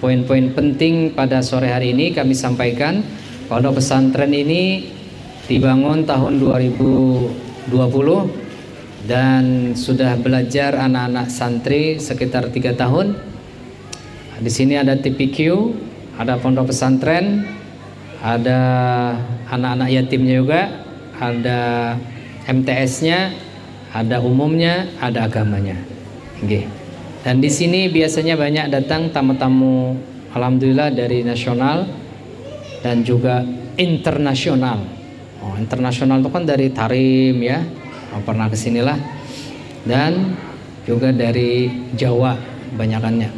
poin-poin penting pada sore hari ini kami sampaikan. Pondok pesantren ini dibangun tahun 2020 dan sudah belajar anak-anak santri sekitar 3 tahun. Di sini ada TPQ, ada pondok pesantren, ada anak-anak yatimnya juga, ada MTS-nya, ada umumnya, ada agamanya. Okay. Dan di sini biasanya banyak datang tamu-tamu, alhamdulillah dari nasional dan juga internasional. Internasional itu kan dari Tarim ya, pernah kesinilah, dan juga dari Jawa banyakannya.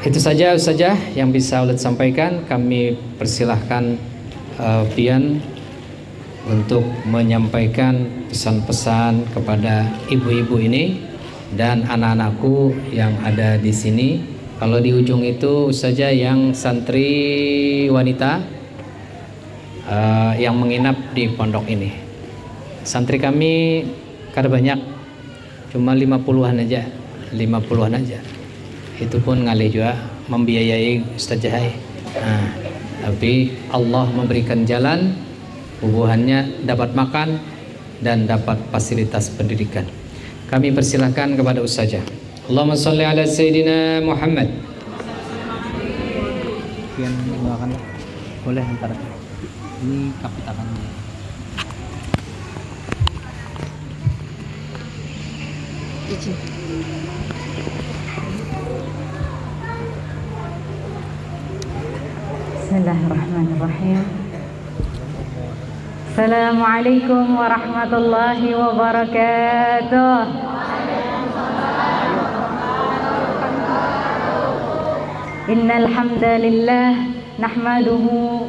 Itu saja Ustazah yang bisa Ulad sampaikan. Kami persilahkan Pian untuk menyampaikan pesan-pesan kepada ibu-ibu ini dan anak-anakku yang ada di sini. Kalau di ujung itu saja yang santri wanita yang menginap di pondok ini. Santri kami kada banyak, cuma 50-an aja, 50-an aja. Itu pun ngalih juga membiayai Ustazah. Tapi Allah memberikan jalan, hubungannya dapat makan dan dapat fasilitas pendidikan. Kami persilahkan kepada Ustazah. Allahumma sholli ala Sayyidina Muhammad. Yang menggunakan boleh antara ini kapitakan. Izin. Bismillahirrahmanirrahim. Assalamualaikum warahmatullahi wabarakatuh. Innal hamdalillah nahmaduhu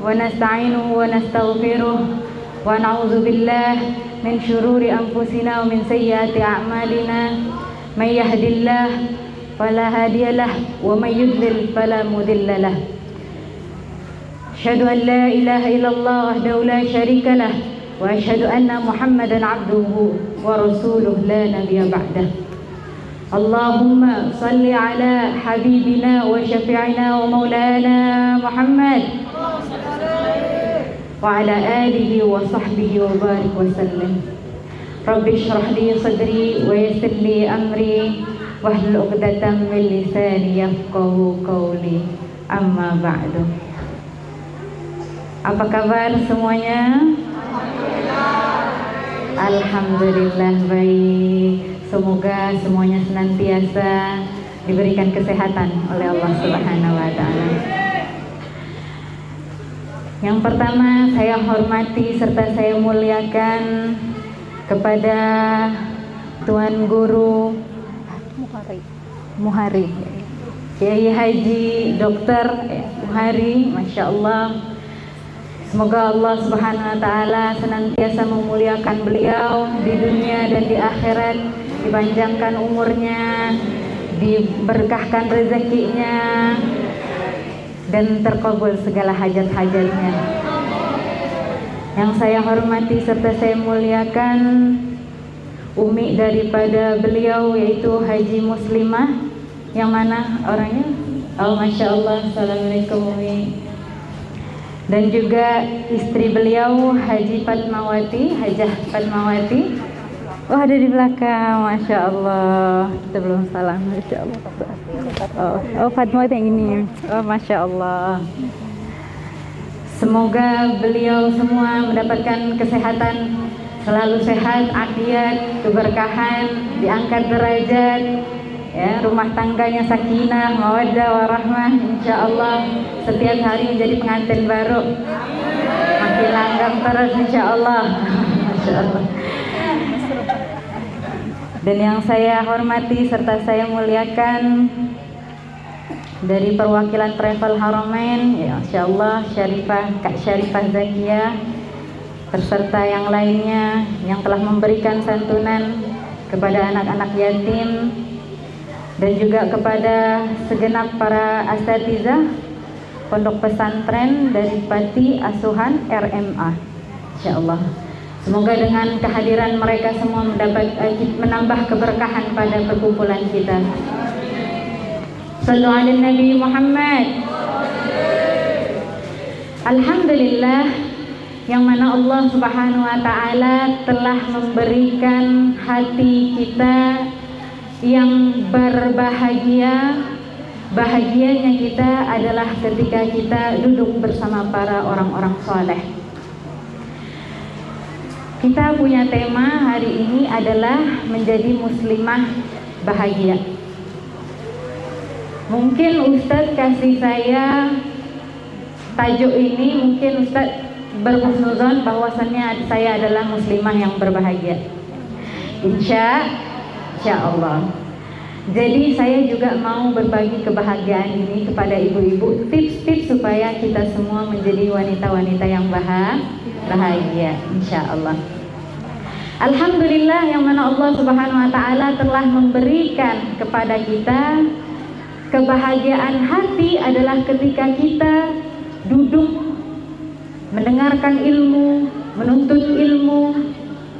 wa nasta'inuhu wa nastaghfiruh wa na'udzu billahi min syururi anfusina wa min sayyiati a'malina. May yahdihillahu fala hadiyalah wa may yudlil fala mudhillalah. أشهد أن لا إله إلا الله وحده لا شريك له وأشهد أن محمدا عبده ورسوله لا نبي بعده. اللهم صل على حبيبنا وشفيعنا ومولانا محمد وعلى آله وصحبه وبارك وسلم. رب اشرح لي صدري ويسر لي أمري واحلل عقدة من لساني يفقهوا قولي. أما بعد. Apa kabar semuanya? Alhamdulillah baik. Semoga semuanya senantiasa diberikan kesehatan oleh Allah Subhanahu wa taala. Yang pertama saya hormati serta saya muliakan kepada Tuan Guru Muhari Kiai Haji Dr. Muhari, Masya Allah. Semoga Allah Subhanahu wa taala senantiasa memuliakan beliau di dunia dan di akhirat, dipanjangkan umurnya, diberkahkan rezekinya, dan terkabul segala hajat-hajatnya. Yang saya hormati serta saya muliakan umi daripada beliau, yaitu Haji Muslimah, yang mana orangnya? Oh, Masya Allah. Assalamualaikum Umi. Dan juga istri beliau Haji Fatmawati, Hajah Fatmawati. Oh, ada di belakang, Masya Allah. Kita belum salam, Masya Allah. Oh, Fatmawati yang ini. Oh, Masya Allah. Semoga beliau semua mendapatkan kesehatan, selalu sehat, afiat, keberkahan, diangkat derajat, ya, rumah tangganya sakinah, mawaddah, warahmah, insya Allah setiap hari menjadi pengantin baru, makin langgam terus insya Allah. Masya Allah. Dan yang saya hormati serta saya muliakan dari perwakilan Travel Haramain, ya, insya Allah Kak Syarifah Zakiyah beserta yang lainnya yang telah memberikan santunan kepada anak-anak yatim, dan juga kepada segenap para asatizah pondok pesantren dari Panti Asuhan RMA. Insyaallah. Semoga dengan kehadiran mereka semua menambah keberkahan pada perkumpulan kita. Sallu ala Nabi Muhammad. Alhamdulillah, yang mana Allah Subhanahu wa taala telah memberikan hati kita yang berbahagia. Bahagianya kita adalah ketika kita duduk bersama para orang-orang soleh. Kita punya tema hari ini adalah menjadi muslimah bahagia. Mungkin Ustadz kasih saya tajuk ini, mungkin Ustadz berhusnuzon bahwasannya saya adalah muslimah yang berbahagia. Insya Allah. Jadi saya juga mau berbagi kebahagiaan ini kepada ibu-ibu, tips-tips supaya kita semua menjadi wanita-wanita yang bahagia, insya Allah. Alhamdulillah, yang mana Allah Subhanahu wa taala telah memberikan kepada kita kebahagiaan hati adalah ketika kita duduk mendengarkan ilmu, menuntut ilmu.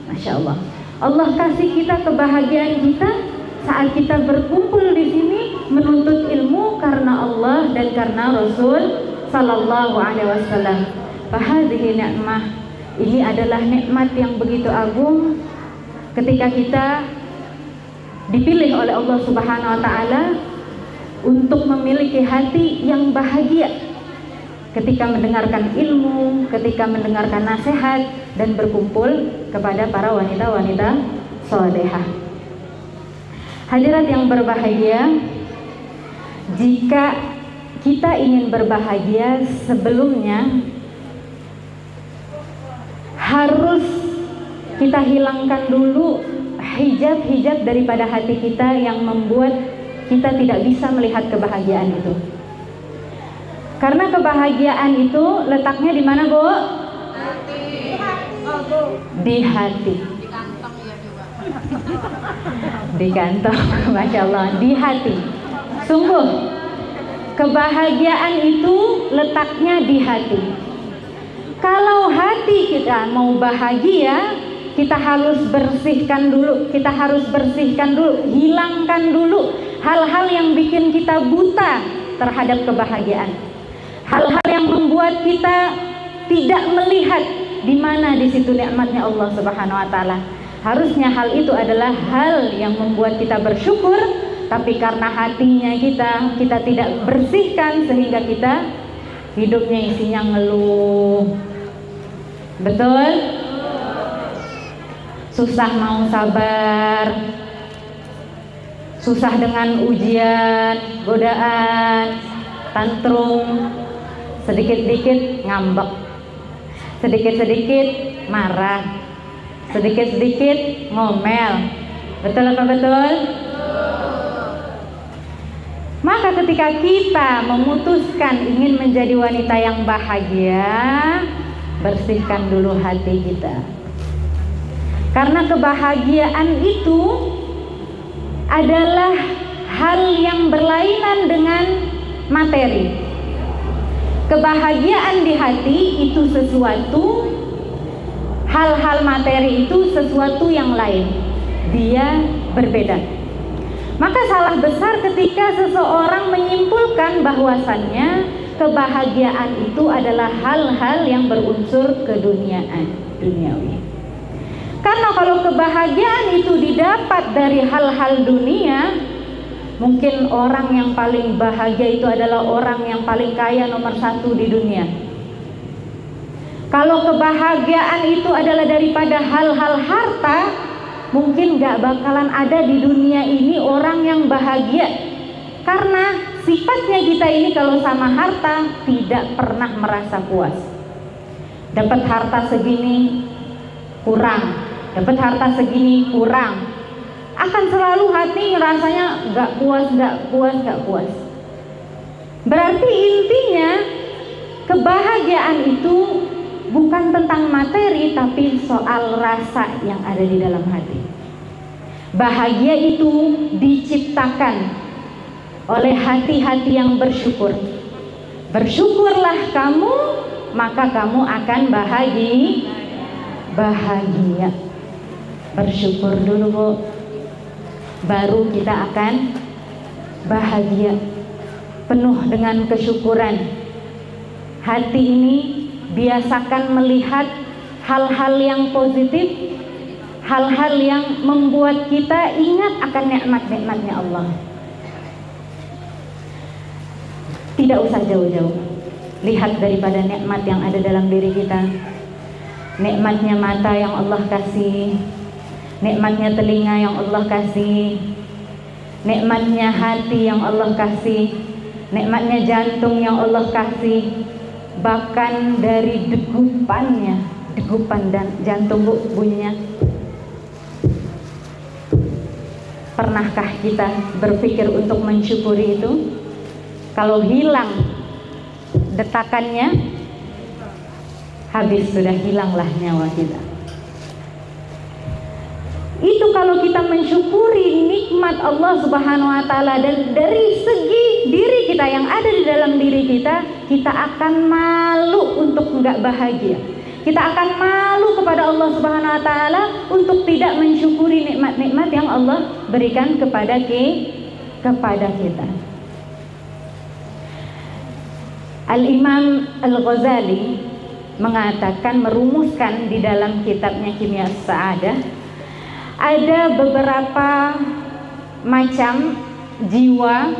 Masya Allah, Allah kasih kita kebahagiaan kita saat kita berkumpul di sini menuntut ilmu karena Allah dan karena Rasul Sallallahu Alaihi Wasallam. Fahadhihi ni'mah, ini adalah nikmat yang begitu agung ketika kita dipilih oleh Allah Subhanahu Wa Taala untuk memiliki hati yang bahagia ketika mendengarkan ilmu, ketika mendengarkan nasihat dan berkumpul kepada para wanita-wanita salehah. Hadirat yang berbahagia, jika kita ingin berbahagia, sebelumnya harus kita hilangkan dulu hijab-hijab daripada hati kita yang membuat kita tidak bisa melihat kebahagiaan itu. Karena kebahagiaan itu letaknya di mana, Bu? Di hati. Di kantong, Masya Allah, di hati. Sungguh, kebahagiaan itu letaknya di hati. Kalau hati kita mau bahagia, kita harus bersihkan dulu, hilangkan dulu hal-hal yang bikin kita buta terhadap kebahagiaan. Hal-hal yang membuat kita tidak melihat di mana di situ nikmatnya Allah Subhanahu wa taala. Harusnya hal itu adalah hal yang membuat kita bersyukur, tapi karena hatinya kita tidak bersihkan sehingga kita hidupnya isinya ngeluh. Betul? Susah mau sabar, susah dengan ujian, godaan, tantrum, sedikit-sedikit ngambek, sedikit-sedikit marah, sedikit-sedikit ngomel. Betul apa betul? Maka ketika kita memutuskan ingin menjadi wanita yang bahagia, bersihkan dulu hati kita. Karena kebahagiaan itu adalah hal yang berlainan dengan materi. Kebahagiaan di hati itu sesuatu, hal-hal materi itu sesuatu yang lain, dia berbeda. Maka salah besar ketika seseorang menyimpulkan bahwasannya kebahagiaan itu adalah hal-hal yang berunsur keduniaan, duniawi. Karena kalau kebahagiaan itu didapat dari hal-hal dunia, mungkin orang yang paling bahagia itu adalah orang yang paling kaya nomor 1 di dunia. Kalau kebahagiaan itu adalah daripada hal-hal harta, mungkin gak bakalan ada di dunia ini orang yang bahagia. Karena sifatnya kita ini kalau sama harta tidak pernah merasa puas. Dapat harta segini kurang, dapat harta segini kurang, akan selalu hati rasanya gak puas. Berarti intinya kebahagiaan itu bukan tentang materi, tapi soal rasa yang ada di dalam hati. Bahagia itu diciptakan oleh hati-hati yang bersyukur. Bersyukurlah kamu, maka kamu akan bahagia. Bersyukur dulu, Bu, baru kita akan bahagia. penuh dengan kesyukuran. Hati ini biasakan melihat hal-hal yang positif, hal-hal yang membuat kita ingat akan nikmat-nikmatnya Allah. Tidak usah jauh-jauh, lihat daripada nikmat yang ada dalam diri kita. Nikmatnya mata yang Allah kasih, nikmatnya telinga yang Allah kasih, nikmatnya hati yang Allah kasih, nikmatnya jantung yang Allah kasih. Bahkan dari degupan dan jantung bunyinya. Pernahkah kita berpikir untuk mensyukuri itu? Kalau hilang detakannya, habis, sudah hilanglah nyawa kita. Itu kalau kita mensyukuri nikmat Allah Subhanahu wa taala, dan dari segi diri kita yang ada di dalam diri kita, kita akan malu untuk enggak bahagia. Kita akan malu kepada Allah Subhanahu wa taala untuk tidak mensyukuri nikmat-nikmat yang Allah berikan kepada kita. Al-Imam Al-Ghazali mengatakan, merumuskan di dalam kitabnya Kimia Sa'adah, ada beberapa macam jiwa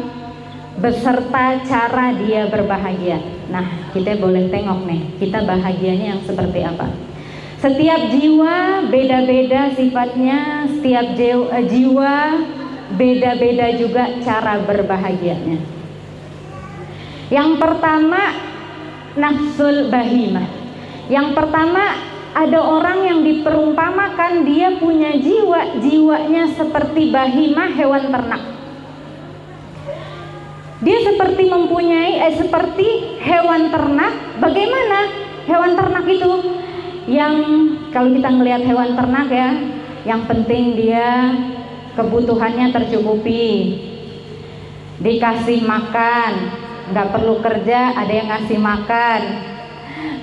beserta cara dia berbahagia. Nah, kita boleh tengok nih, kita bahagianya yang seperti apa. Setiap jiwa beda-beda sifatnya, setiap jiwa beda-beda juga cara berbahagianya. Yang pertama, nafsul bahimah. Yang pertama, ada orang yang diperumpamakan dia punya jiwanya seperti bahimah, hewan ternak. Dia seperti seperti hewan ternak. Bagaimana hewan ternak itu? Yang kalau kita melihat hewan ternak ya, yang penting dia kebutuhannya tercukupi, dikasih makan, nggak perlu kerja, ada yang ngasih makan,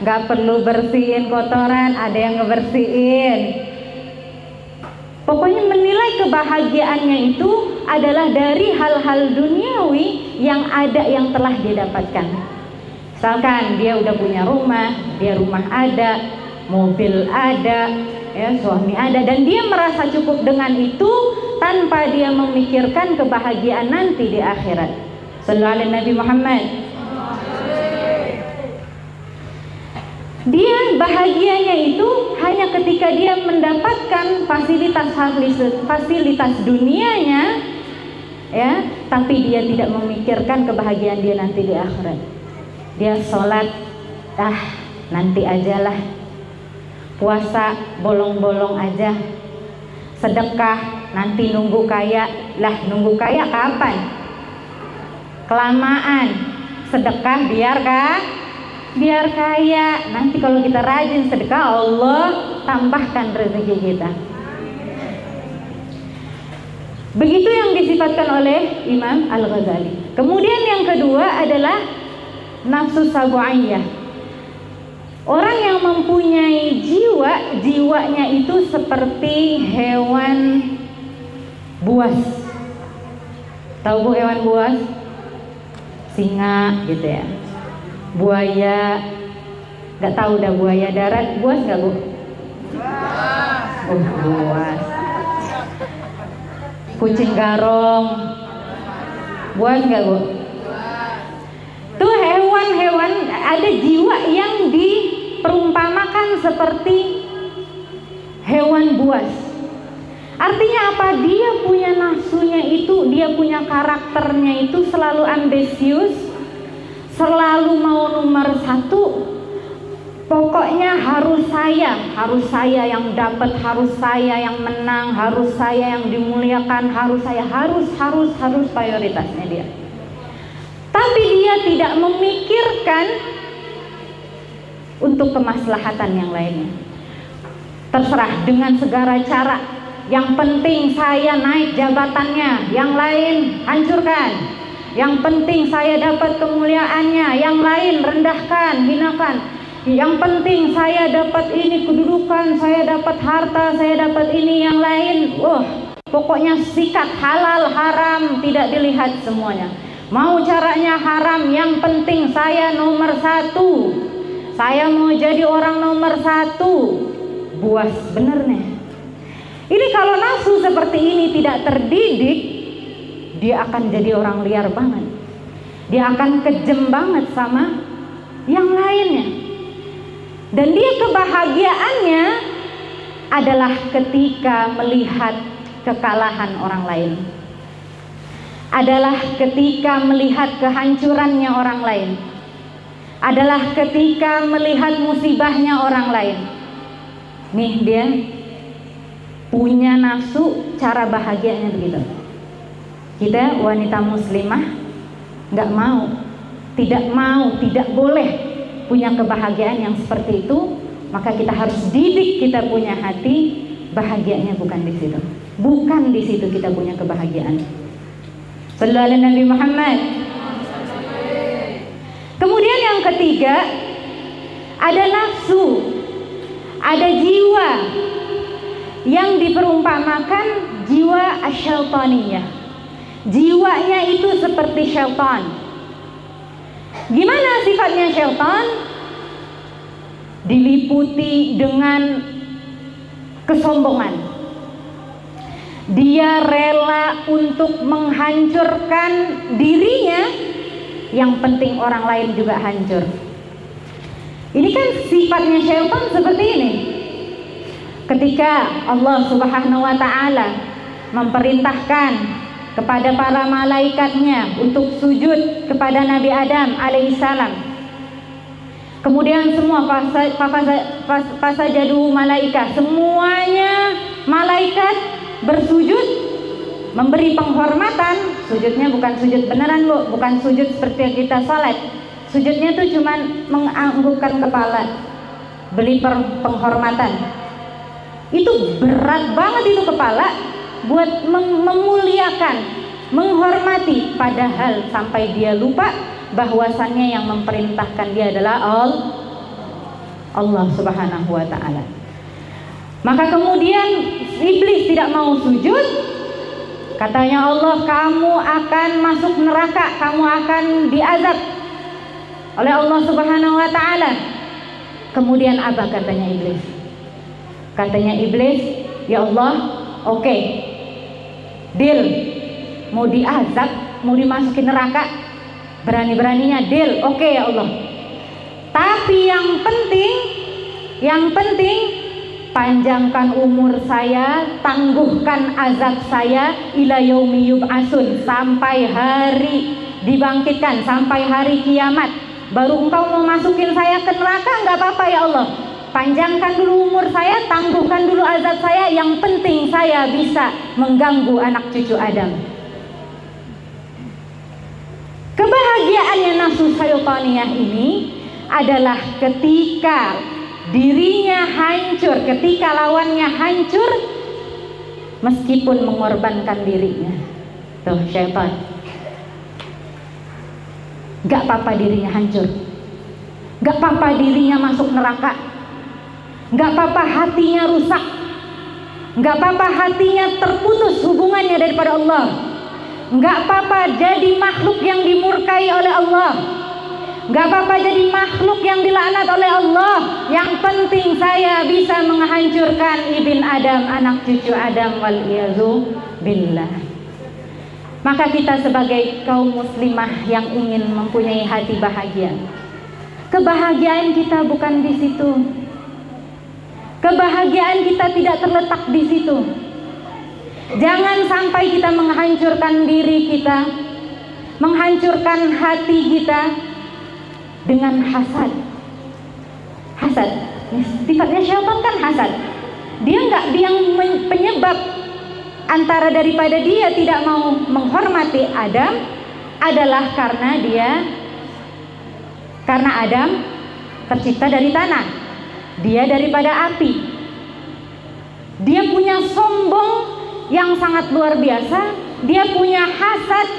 nggak perlu bersihin kotoran, ada yang ngebersihin. Pokoknya menilai kebahagiaannya itu adalah dari hal-hal duniawi yang ada, yang telah dia dapatkan. Misalkan dia udah punya rumah, dia rumah ada, mobil ada, ya, suami ada, dan dia merasa cukup dengan itu tanpa dia memikirkan kebahagiaan nanti di akhirat. Sallallahu alaihi Nabi Muhammad. Dia bahagianya itu hanya ketika dia mendapatkan fasilitas dunianya, ya, tapi dia tidak memikirkan kebahagiaan dia nanti di akhirat. Dia sholat, nanti ajalah. Puasa bolong-bolong aja. Sedekah nanti nunggu kaya. Lah, nunggu kaya kapan? Kelamaan. Sedekah biar kaya. Nanti kalau kita rajin sedekah, Allah tambahkan rezeki kita. Begitu yang disifatkan oleh Imam Al-Ghazali. Kemudian yang kedua adalah nafsu sabu'iyah. Orang yang mempunyai jiwanya itu seperti hewan buas. Tahu Bu hewan buas? Singa gitu ya. Buaya, nggak tahu dah, buaya darat buas nggak Bu? Oh, buas. Kucing garong buas nggak Bu? Tuh hewan-hewan ada jiwa yang diperumpamakan seperti hewan buas. Artinya apa? Dia punya nafsunya itu, dia punya karakternya itu selalu ambisius, selalu mau nomor satu. Pokoknya harus saya yang dapat, harus saya yang menang, harus saya yang dimuliakan, harus prioritasnya dia. Tapi dia tidak memikirkan untuk kemaslahatan yang lainnya. Terserah dengan segala cara. Yang penting saya naik jabatannya, yang lain hancurkan. Yang penting saya dapat kemuliaannya, yang lain rendahkan, hinakan. Yang penting saya dapat ini kedudukan, saya dapat harta, saya dapat ini, yang lain. Pokoknya sikat halal haram tidak dilihat semuanya. Mau caranya haram, yang penting saya nomor satu. Saya mau jadi orang nomor satu. Buas bener nih. Ini kalau nafsu seperti ini tidak terdidik, dia akan jadi orang liar banget. Dia akan kejem banget sama yang lainnya. Dan dia kebahagiaannya adalah ketika melihat kekalahan orang lain, adalah ketika melihat kehancurannya orang lain, adalah ketika melihat musibahnya orang lain. Nih dia punya nafsu, cara bahagianya begitu. Kita wanita muslimah nggak mau, tidak boleh punya kebahagiaan yang seperti itu. Maka kita harus didik kita punya hati, bahagianya bukan di situ. Bukan di situ kita punya kebahagiaan. Sallallahu alaihi Nabi Muhammad. Kemudian yang ketiga, ada nafsu, ada jiwa yang diperumpamakan jiwa asyaitaniyah. Jiwanya itu seperti syaitan. Gimana sifatnya syaitan? Diliputi dengan kesombongan. Dia rela untuk menghancurkan dirinya, yang penting orang lain juga hancur. Ini kan sifatnya syaitan seperti ini. Ketika Allah Subhanahu wa ta'ala memerintahkan kepada para malaikatnya untuk sujud kepada Nabi Adam alaihissalam, kemudian semua fasajadu malaika, semuanya malaikat bersujud, memberi penghormatan. Sujudnya bukan sujud beneran, Bu, bukan sujud seperti yang kita salat. Sujudnya tuh cuman menganggukkan kepala, beri penghormatan. Itu berat banget itu kepala buat memuliakan, menghormati, padahal sampai dia lupa bahwasannya yang memerintahkan dia adalah Allah Subhanahu wa ta'ala. Maka kemudian iblis tidak mau sujud. Katanya Allah, kamu akan masuk neraka, kamu akan diazab oleh Allah Subhanahu wa ta'ala. Kemudian apa katanya iblis? Katanya iblis, ya Allah, oke, deal, mau diazab, mau dimasukin neraka, berani-beraninya deal, oke ya Allah. Tapi yang penting panjangkan umur saya, tangguhkan azab saya ila yaumi yub'atsun, sampai hari dibangkitkan, sampai hari kiamat. Baru engkau mau masukin saya ke neraka, enggak apa-apa ya Allah. Panjangkan dulu umur saya, tangguhkan dulu azab saya, yang penting saya bisa mengganggu anak cucu Adam. Kebahagiaannya nafsu syaitaniyah ini adalah ketika dirinya hancur, ketika lawannya hancur, meskipun mengorbankan dirinya. Tuh syaitan, gak apa-apa dirinya hancur, gak apa-apa dirinya masuk neraka, gak apa-apa hatinya rusak, gak apa-apa hatinya terputus hubungannya daripada Allah, gak apa-apa jadi makhluk yang dimurkai oleh Allah, gak apa-apa jadi makhluk yang dilaknat oleh Allah. Yang penting saya bisa menghancurkan ibn Adam, anak cucu Adam, wal-iyazu billah. Maka kita sebagai kaum muslimah yang ingin mempunyai hati bahagia, kebahagiaan kita bukan di situ. Kebahagiaan kita tidak terletak di situ. Jangan sampai kita menghancurkan diri kita, menghancurkan hati kita dengan hasad. Hasad, sifatnya syaitan kan hasad. Dia penyebab antara daripada dia tidak mau menghormati Adam adalah karena Adam tercipta dari tanah, dia daripada api. Dia punya sombong yang sangat luar biasa, dia punya hasad,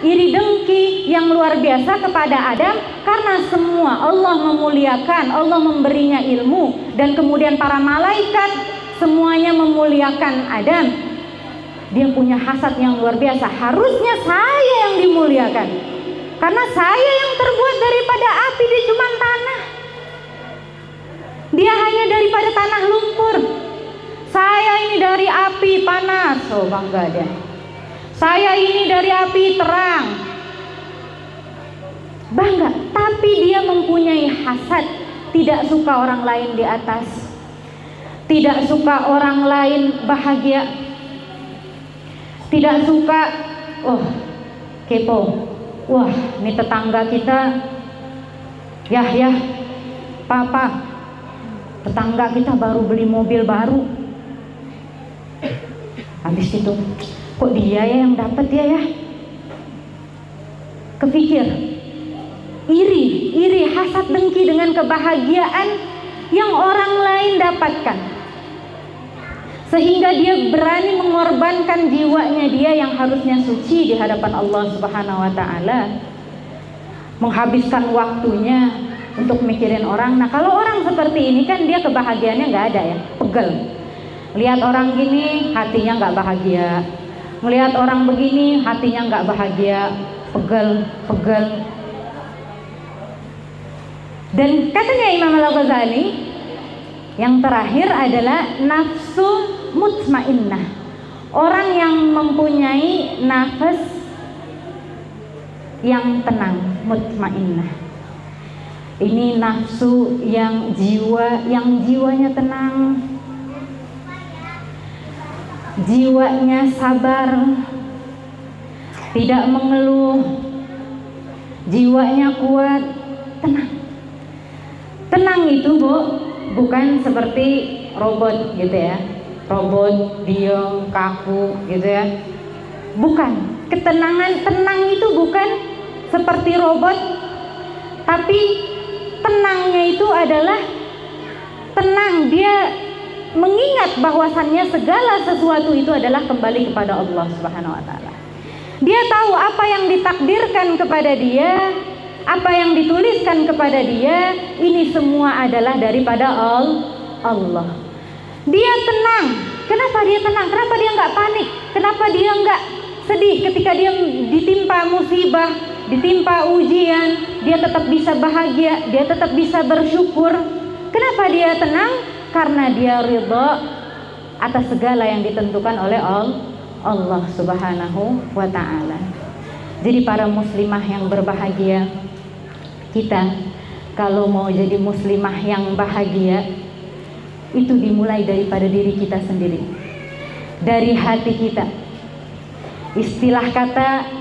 iri dengki yang luar biasa kepada Adam, karena semua Allah memuliakan, Allah memberinya ilmu, dan kemudian para malaikat semuanya memuliakan Adam. Dia punya hasad yang luar biasa, harusnya saya yang dimuliakan, Karena saya yang terbuat daripada api, dia cuma tanah. Dia hanya daripada tanah lumpur. Saya ini dari api panas. Oh, bangga dia. Saya ini dari api terang. Bangga. Tapi dia mempunyai hasad. Tidak suka orang lain di atas. Tidak suka orang lain bahagia. Tidak suka, oh kepo. Wah, ini tetangga kita. Ya, papa, tetangga kita baru beli mobil baru. Habis itu, kok dia ya yang dapat ya? Kepikir, iri, hasad, dengki dengan kebahagiaan yang orang lain dapatkan, sehingga dia berani mengorbankan jiwanya dia yang harusnya suci di hadapan Allah Subhanahu wa Ta'ala, menghabiskan waktunya untuk mikirin orang. Nah, kalau orang seperti ini kan dia kebahagiaannya nggak ada ya, pegel. Lihat orang gini, hatinya nggak bahagia. Melihat orang begini, hatinya nggak bahagia, pegel. Dan katanya Imam Al-Ghazali, yang terakhir adalah nafsu mutmainnah. Orang yang mempunyai nafas yang tenang, mutmainnah. Ini nafsu yang jiwanya tenang, jiwanya sabar, tidak mengeluh, jiwanya kuat, tenang. Tenang itu, Bu, bukan seperti robot gitu ya, robot diam, kaku gitu ya. Bukan. Tenang itu bukan seperti robot, tapi tenangnya itu adalah tenang, dia mengingat bahwasannya segala sesuatu itu adalah kembali kepada Allah Subhanahu wa Ta'ala. Dia tahu apa yang ditakdirkan kepada dia, apa yang dituliskan kepada dia, ini semua adalah daripada Allah. Dia tenang. Kenapa dia tenang? Kenapa dia nggak panik? Kenapa dia nggak sedih ketika dia ditimpa musibah, ditimpa ujian? Dia tetap bisa bahagia, dia tetap bisa bersyukur. Kenapa dia tenang? Karena dia ridha atas segala yang ditentukan oleh Allah Subhanahu wa Ta'ala. Jadi para muslimah yang berbahagia, kita kalau mau jadi muslimah yang bahagia, itu dimulai daripada diri kita sendiri, dari hati kita. Istilah kata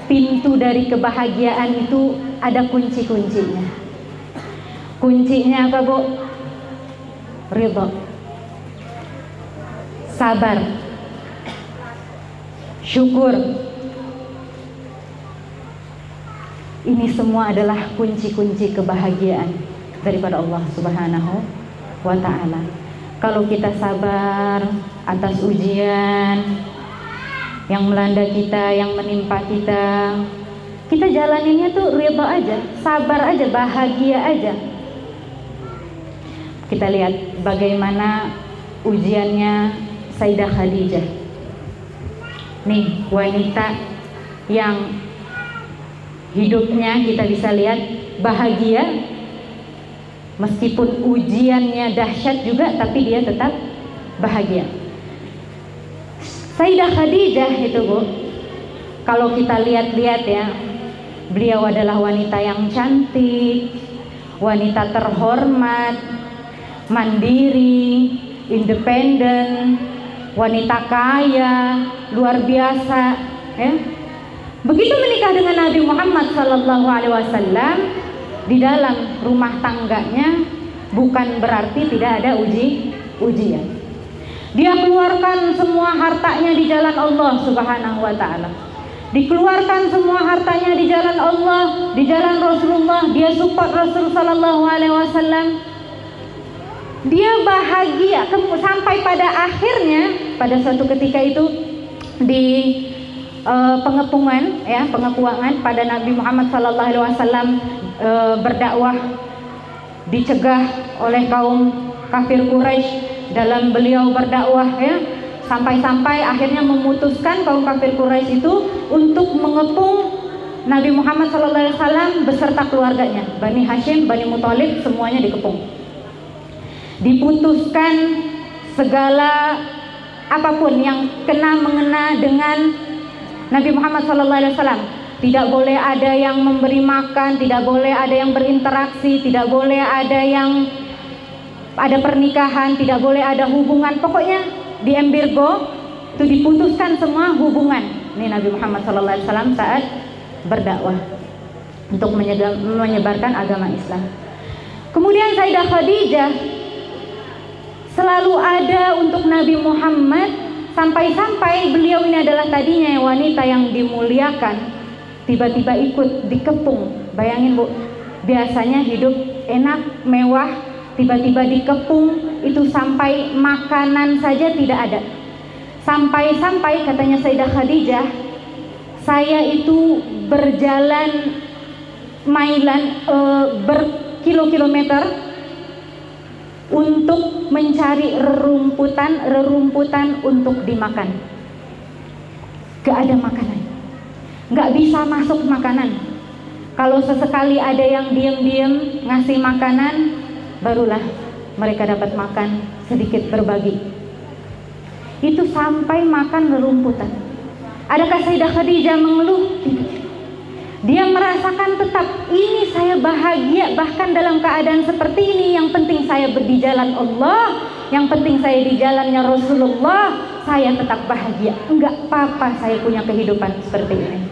pintu dari kebahagiaan itu ada kunci-kuncinya. Kuncinya apa, Bu? Ridha, sabar, syukur. Ini semua adalah kunci-kunci kebahagiaan daripada Allah Subhanahu wa Ta'ala. Kalau kita sabar atas ujian yang melanda kita, yang menimpa kita, kita jalaninnya tuh ridha aja, sabar aja, bahagia aja. Kita lihat bagaimana ujiannya Sayyidah Khadijah. Nih, wanita yang hidupnya kita bisa lihat bahagia, meskipun ujiannya dahsyat juga, tapi dia tetap bahagia. Sayyidah Khadijah itu, Bu, kalau kita lihat-lihat ya, beliau adalah wanita yang cantik, wanita terhormat, mandiri, independen, wanita kaya, luar biasa ya. Begitu menikah dengan Nabi Muhammad SAW, di dalam rumah tangganya bukan berarti tidak ada ujian. Dia keluarkan semua hartanya di jalan Allah Subhanahu wa Ta'ala. Dikeluarkan semua hartanya di jalan Allah, di jalan Rasulullah. Dia support Rasul sallallahu alaihi wasallam. Dia bahagia sampai pada akhirnya pada suatu ketika itu di pengepungan ya, pengepungan pada Nabi Muhammad sallallahu alaihi wasallam berdakwah, dicegah oleh kaum kafir Quraisy dalam beliau berdakwah ya, sampai-sampai akhirnya memutuskan kaum kafir Quraisy itu untuk mengepung Nabi Muhammad SAW beserta keluarganya, Bani Hashim, Bani Muthalib, semuanya dikepung. Diputuskan segala apapun yang mengena dengan Nabi Muhammad SAW. Tidak boleh ada yang memberi makan, tidak boleh ada yang berinteraksi, tidak boleh ada pernikahan, tidak boleh ada hubungan. Pokoknya di embargo, itu diputuskan semua hubungan. Ini Nabi Muhammad SAW saat berdakwah untuk menyebarkan agama Islam. Kemudian Sayyidah Khadijah selalu ada untuk Nabi Muhammad, sampai-sampai beliau ini adalah tadinya wanita yang dimuliakan, tiba-tiba ikut dikepung. Bayangin Bu, biasanya hidup enak, mewah, tiba-tiba dikepung, itu sampai makanan saja tidak ada. Sampai-sampai katanya Sayyidah Khadijah, saya itu berjalan mailan, berkilo-kilometer untuk mencari rerumputan untuk dimakan. Gak ada makanan, gak bisa masuk makanan. Kalau sesekali ada yang diam-diam ngasih makanan, barulah mereka dapat makan, sedikit berbagi. Itu sampai makan rerumputan. Adakah Sayyidah Khadijah mengeluh? Tidak. Dia merasakan tetap, ini saya bahagia bahkan dalam keadaan seperti ini. Yang penting saya di jalan Allah, yang penting saya di jalannya Rasulullah, saya tetap bahagia. Enggak apa-apa saya punya kehidupan seperti ini.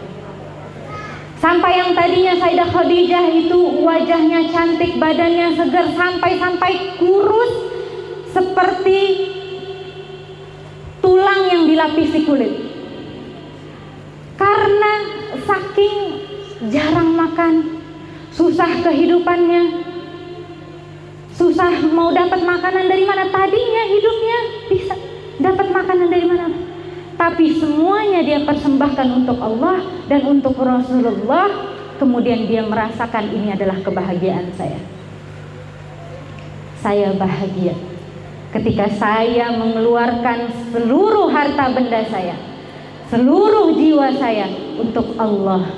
Sampai yang tadinya Sayyidah Khadijah itu wajahnya cantik, badannya segar, sampai kurus seperti tulang yang dilapisi kulit. Karena saking jarang makan, susah kehidupannya, susah mau dapat makanan dari mana. Tadinya hidupnya bisa dapat makanan dari mana, tapi semuanya dia persembahkan untuk Allah dan untuk Rasulullah. Kemudian dia merasakan ini adalah kebahagiaan saya. Saya bahagia ketika saya mengeluarkan seluruh harta benda saya, seluruh jiwa saya untuk Allah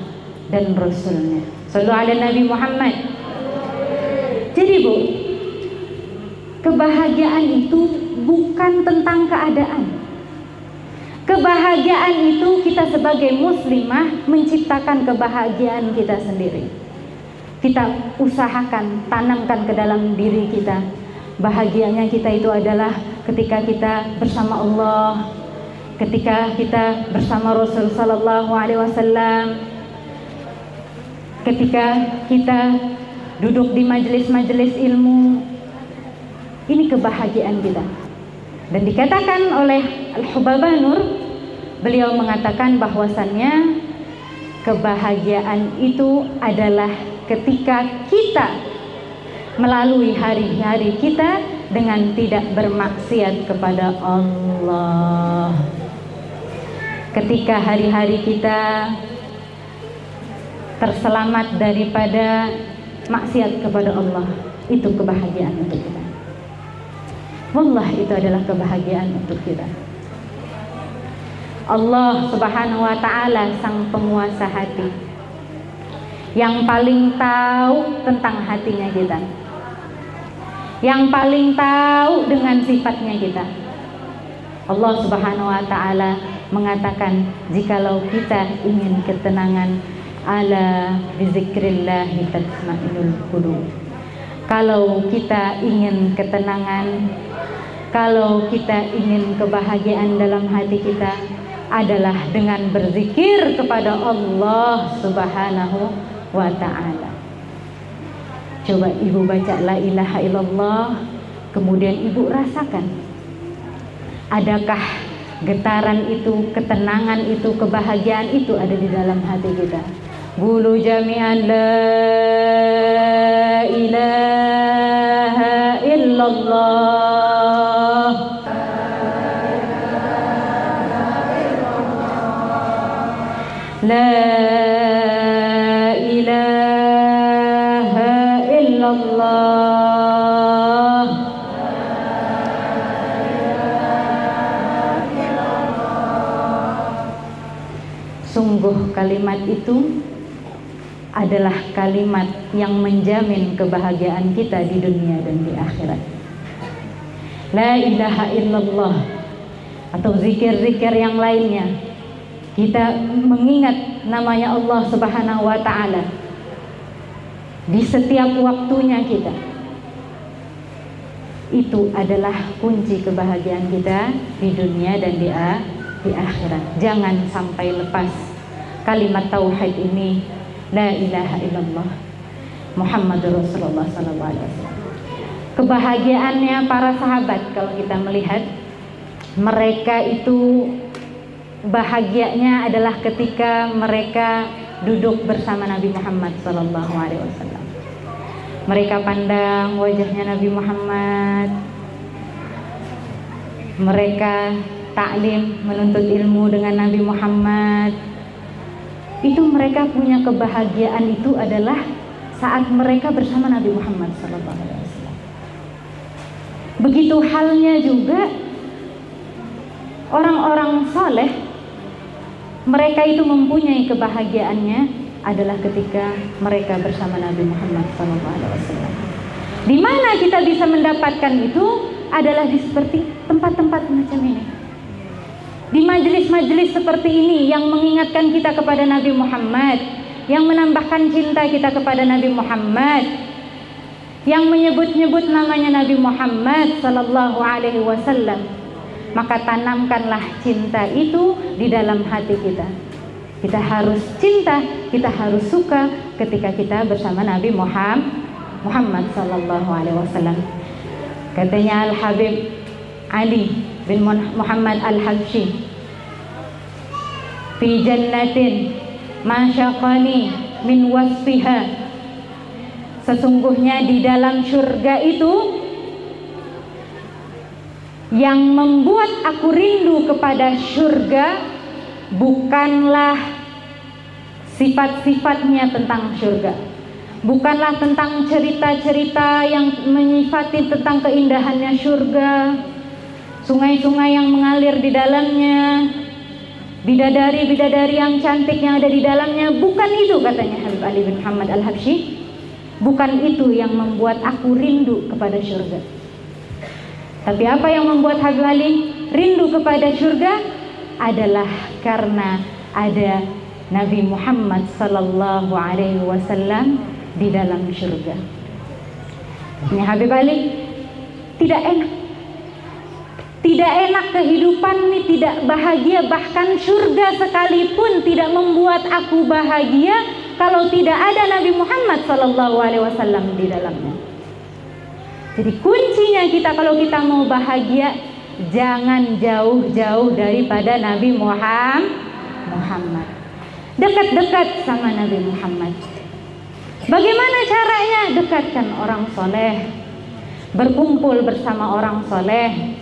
dan Rasulnya. Sallu ala Nabi Muhammad. Jadi Bu, kebahagiaan itu bukan tentang keadaan. Kebahagiaan itu kita sebagai muslimah menciptakan kebahagiaan kita sendiri. Kita usahakan, tanamkan ke dalam diri kita. Bahagianya kita itu adalah ketika kita bersama Allah, ketika kita bersama Rasul sallallahu alaihi wasallam, ketika kita duduk di majelis-majelis ilmu. Ini kebahagiaan kita. Dan dikatakan oleh Al-Hubabah Nur, beliau mengatakan bahwasannya kebahagiaan itu adalah ketika kita melalui hari-hari kita dengan tidak bermaksiat kepada Allah. Ketika hari-hari kita terselamat daripada maksiat kepada Allah, itu kebahagiaan untuk kita. Wallah, itu adalah kebahagiaan untuk kita. Allah Subhanahu wa ta'ala sang penguasa hati, yang paling tahu tentang hatinya kita, yang paling tahu dengan sifatnya kita. Allah Subhanahu wa ta'ala mengatakan, jikalau kita ingin ketenangan, ala bizikrillahi tatma'innul qulub. Kalau kita ingin ketenangan, kalau kita ingin kebahagiaan dalam hati kita, adalah dengan berzikir kepada Allah Subhanahu wa ta'ala. Coba ibu baca la ilaha illallah, kemudian ibu rasakan, adakah getaran itu, ketenangan itu, kebahagiaan itu ada di dalam hati kita. Qulu jami'an la ilaha illallah, la ilaha illallah, sungguh kalimat itu adalah kalimat yang menjamin kebahagiaan kita di dunia dan di akhirat. La ilaha illallah atau zikir-zikir yang lainnya, kita mengingat namanya Allah Subhanahu wa taala di setiap waktunya kita. Itu adalah kunci kebahagiaan kita di dunia dan di akhirat. Jangan sampai lepas kalimat tauhid ini, la ilaha illallah Muhammadur Rasulullah sallallahu alaihi wasallam. Kebahagiaannya para sahabat, kalau kita melihat, mereka itu bahagianya adalah ketika mereka duduk bersama Nabi Muhammad sallallahu alaihi wasallam. Mereka pandang wajahnya Nabi Muhammad, mereka taklim, menuntut ilmu dengan Nabi Muhammad. Itu mereka punya kebahagiaan, itu adalah saat mereka bersama Nabi Muhammad sallallahu alaihi wasallam. Begitu halnya juga orang-orang saleh, mereka itu mempunyai kebahagiaannya adalah ketika mereka bersama Nabi Muhammad SAW. Di mana kita bisa mendapatkan itu adalah di seperti tempat-tempat macam ini, di majelis-majelis seperti ini yang mengingatkan kita kepada Nabi Muhammad, yang menambahkan cinta kita kepada Nabi Muhammad, yang menyebut-nyebut namanya Nabi Muhammad Sallallahu Alaihi Wasallam. Maka tanamkanlah cinta itu di dalam hati kita. Kita harus cinta, kita harus suka ketika kita bersama Nabi Muhammad sallallahu alaihi wasallam. Katanya Al-Habib Ali bin Muhammad Al-Habsyi, fi jannatin ma syaqani min wasfiha. Sesungguhnya di dalam surga itu yang membuat aku rindu kepada surga bukanlah sifat-sifatnya tentang surga, bukanlah tentang cerita-cerita yang menyifati tentang keindahannya surga, sungai-sungai yang mengalir di dalamnya, bidadari-bidadari yang cantik yang ada di dalamnya. Bukan itu, katanya Habib Ali bin Muhammad Al-Habsyi, bukan itu yang membuat aku rindu kepada surga. Tapi apa yang membuat Habib Ali rindu kepada surga adalah karena ada Nabi Muhammad sallallahu alaihi wasallam di dalam surga. Ini Habib Ali, tidak enak kehidupan ini, tidak bahagia, bahkan surga sekalipun tidak membuat aku bahagia kalau tidak ada Nabi Muhammad sallallahu alaihi wasallam di dalamnya. Jadi kuncinya kita kalau kita mau bahagia, jangan jauh-jauh daripada Nabi Muhammad. Dekat-dekat sama Nabi Muhammad. Bagaimana caranya? Dekatkan orang soleh, berkumpul bersama orang soleh.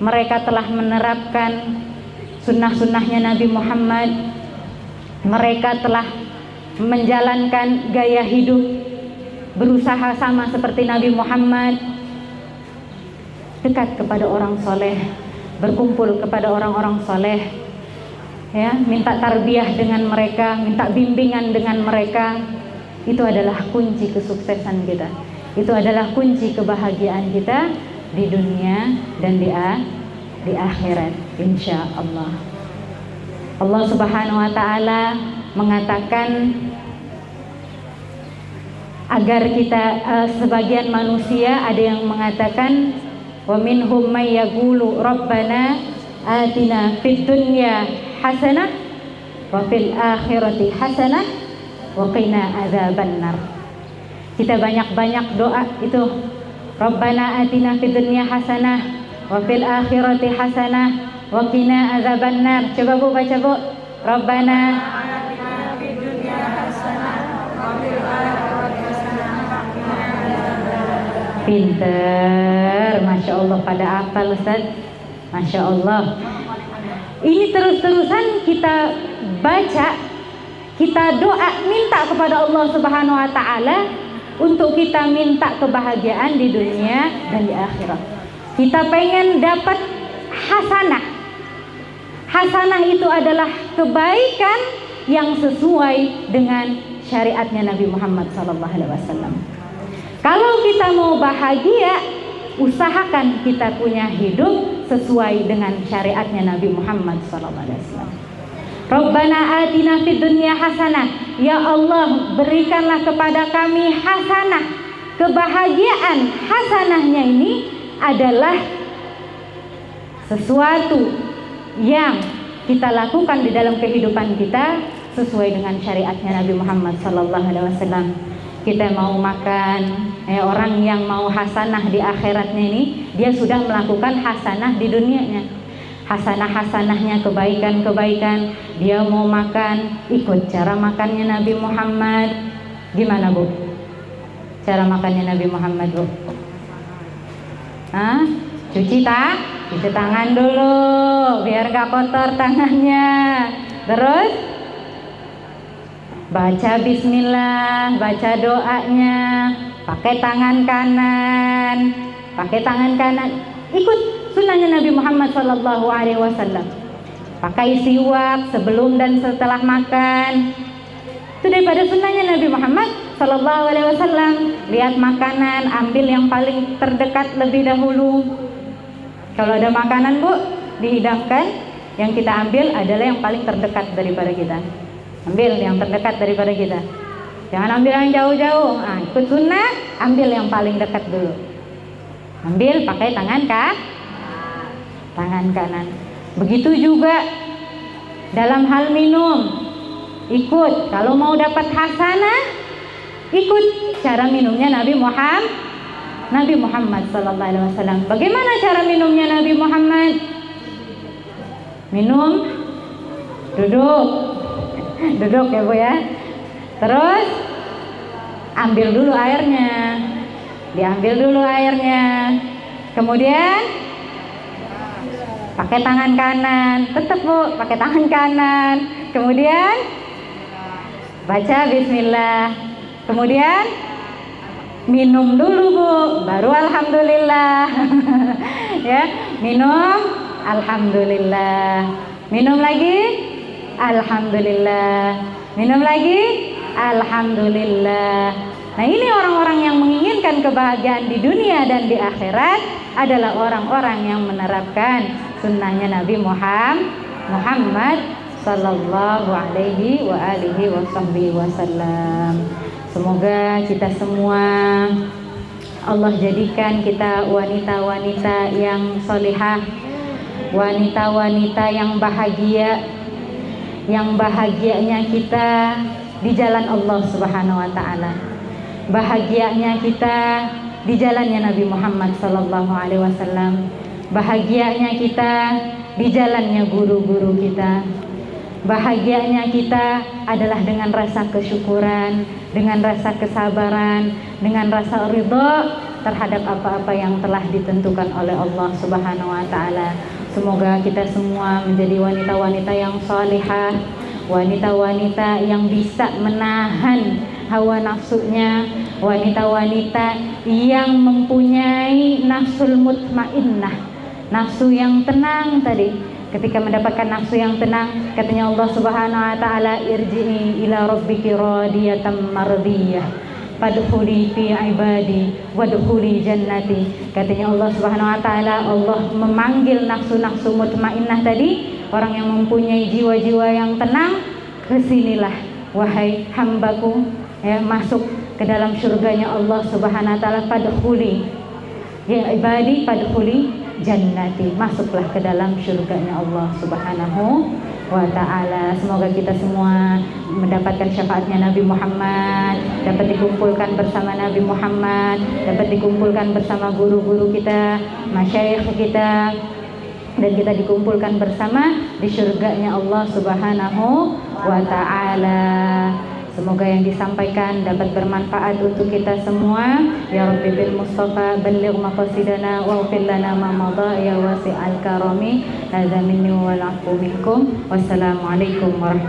Mereka telah menerapkan sunnah-sunnahnya Nabi Muhammad. Mereka telah menjalankan gaya hidup, berusaha sama seperti Nabi Muhammad. Dekat kepada orang soleh, berkumpul kepada orang-orang soleh, ya, minta tarbiyah dengan mereka, minta bimbingan dengan mereka. Itu adalah kunci kesuksesan kita. Itu adalah kunci kebahagiaan kita di dunia dan di akhirat, insya Allah. Allah Subhanahu wa ta'ala mengatakan agar kita, sebagian manusia ada yang mengatakan, wa minhum may yaqulu rabbana atina fid dunya hasanah wa fil akhirati hasanah wa qina adzabannar. Kita banyak-banyak doa itu, rabbana atina fid dunya hasanah wa fil akhirati hasanah wa qina adzabannar. Coba Bu baca Bu, rabbana atina fid dunya hasanah wa fil akhirati hasanah wa qina adzabannar. Pinter, Masya Allah, pada hafal Ustaz, Masya Allah. Ini terus-terusan kita baca, kita doa, minta kepada Allah Subhanahu wa ta'ala untuk kita minta kebahagiaan di dunia dan di akhirat. Kita pengen dapat hasanah. Hasanah itu adalah kebaikan yang sesuai dengan syariatnya Nabi Muhammad SAW. Kalau kita mau bahagia, usahakan kita punya hidup sesuai dengan syariatnya Nabi Muhammad SAW. Rabbana atina fid dunya hasanah. Ya Allah, berikanlah kepada kami hasanah. Kebahagiaan hasanahnya ini adalah sesuatu yang kita lakukan di dalam kehidupan kita sesuai dengan syariatnya Nabi Muhammad SAW. Kita mau makan, orang yang mau hasanah di akhiratnya ini, dia sudah melakukan hasanah di dunianya. Hasanah-hasanahnya, kebaikan-kebaikan. Dia mau makan, ikut cara makannya Nabi Muhammad. Gimana Bu? Cara makannya Nabi Muhammad Bu? Cuci tangan dulu biar gak kotor tangannya. Terus baca bismillah, baca doanya, pakai tangan kanan, ikut sunnahnya Nabi Muhammad SAW. Pakai siwak sebelum dan setelah makan. Itu daripada sunnahnya Nabi Muhammad SAW. Lihat makanan, ambil yang paling terdekat lebih dahulu. Kalau ada makanan Bu, dihidangkan, yang kita ambil adalah yang paling terdekat daripada kita. Ambil yang terdekat daripada kita. Jangan ambil yang jauh-jauh. Ikut sunnah, ambil yang paling dekat dulu. Ambil pakai tangan kanan. Begitu juga dalam hal minum. Ikut, kalau mau dapat hasanah, ikut cara minumnya Nabi Muhammad SAW. Bagaimana cara minumnya Nabi Muhammad? Minum, duduk ya Bu ya. Terus ambil dulu airnya, diambil dulu airnya. Kemudian pakai tangan kanan, tetap Bu, pakai tangan kanan. Kemudian baca bismillah. Kemudian minum dulu Bu, baru alhamdulillah. Ya, minum alhamdulillah. Minum lagi alhamdulillah. Minum lagi alhamdulillah. Nah, ini orang-orang yang menginginkan kebahagiaan di dunia dan di akhirat adalah orang-orang yang menerapkan sunnahnya Nabi Muhammad sallallahu alaihi wa alihi wasallam. Semoga kita semua Allah jadikan kita wanita-wanita yang solihah, wanita-wanita yang bahagia, yang bahagianya kita di jalan Allah Subhanahu wa taala. Bahagianya kita di jalannya Nabi Muhammad sallallahu alaihi wasallam. Bahagianya kita di jalannya guru-guru kita. Bahagianya kita adalah dengan rasa kesyukuran, dengan rasa kesabaran, dengan rasa ridha terhadap apa-apa yang telah ditentukan oleh Allah Subhanahu wa taala. Semoga kita semua menjadi wanita-wanita yang salihah, wanita-wanita yang bisa menahan hawa nafsunya, wanita-wanita yang mempunyai nafsul mutmainnah, nafsu yang tenang tadi. Ketika mendapatkan nafsu yang tenang, katanya Allah Subhanahu wa taala, irji'i ila rabbiki radiyatan mardiyah fadkhuli fi ibadi wadkhuli jannati. Katanya Allah Subhanahu wa taala, Allah memanggil nafsu-nafsu mutmainnah tadi, orang yang mempunyai jiwa-jiwa yang tenang, kesinilah wahai hambaku, ya, masuk ke dalam surganya Allah Subhanahu wa taala. Fadkhuli ya ibadi fadkhuli jannati, masuklah ke dalam surganya Allah Subhanahu wa ta'ala. Semoga kita semua mendapatkan syafaatnya Nabi Muhammad, dapat dikumpulkan bersama Nabi Muhammad, dapat dikumpulkan bersama guru-guru kita, masyayikh kita, dan kita dikumpulkan bersama di surganya Allah Subhanahu wa ta'ala. Semoga yang disampaikan dapat bermanfaat untuk kita semua. Ya Rabbi bil Mustafa balligh maqasidana wa ighfir lana ma madha ya wasi'al karami. Hadza minni wal 'afwu minkum. Wassalamualaikum warahmatullahi wabarakatuh.